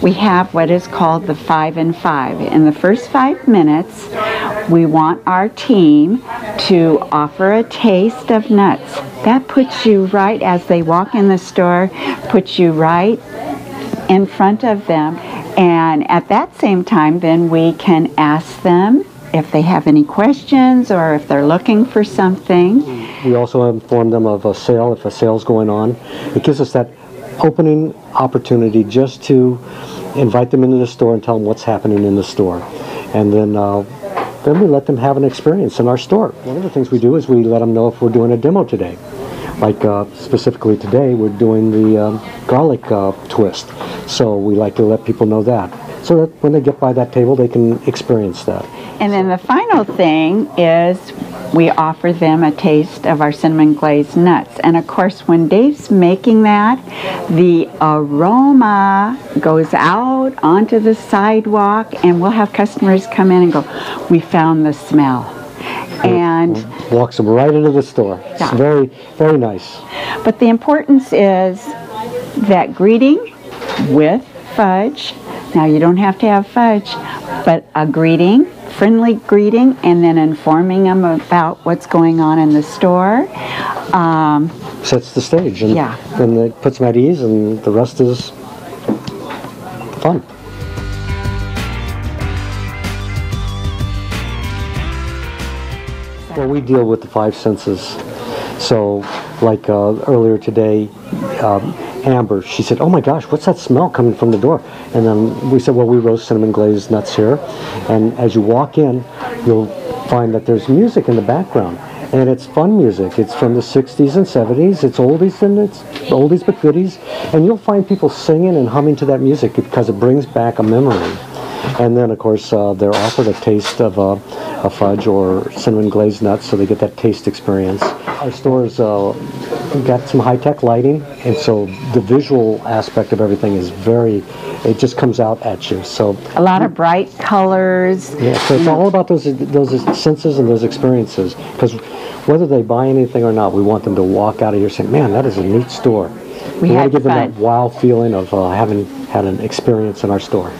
we have what is called the 5 and 5. In the first 5 minutes, we want our team to offer a taste of nuts. That puts you right, as they walk in the store, puts you right in front of them. And at that same time, then we can ask them if they have any questions or if they're looking for something. We also inform them of a sale, if a sale's going on. It gives us that opening opportunity just to invite them into the store and tell them what's happening in the store. And then we let them have an experience in our store. One of the things we do is we let them know if we're doing a demo today. Like specifically today, we're doing the garlic twist. So we like to let people know that, so that when they get by that table, they can experience that. And then the final thing is we offer them a taste of our cinnamon glazed nuts. And of course, when Dave's making that, the aroma goes out onto the sidewalk, and we'll have customers come in and go, we found the smell. And walks them right into the store. It's very, very nice. But the importance is that greeting with fudge. Now, you don't have to have fudge, but a greeting, friendly greeting, and then informing them about what's going on in the store. Sets the stage, and then it puts them at ease, and the rest is fun. Well, we deal with the 5 senses. So, like earlier today, Amber, she said, "Oh my gosh, what's that smell coming from the door?" And then we said, "Well, we roast cinnamon glazed nuts here." And as you walk in, you'll find that there's music in the background. And it's fun music. It's from the 60s and 70s. It's oldies and it's oldies but goodies. And you'll find people singing and humming to that music because it brings back a memory. And then, of course, they're offered a taste of a fudge or cinnamon glazed nuts, so they get that taste experience. Our store's got some high-tech lighting, and so the visual aspect of everything is it just comes out at you. So a lot of bright colors. Yeah, so it's all about those senses and those experiences, because whether they buy anything or not, we want them to walk out of here saying, "Man, that is a neat store." We want to give them that wow feeling of having had an experience in our store.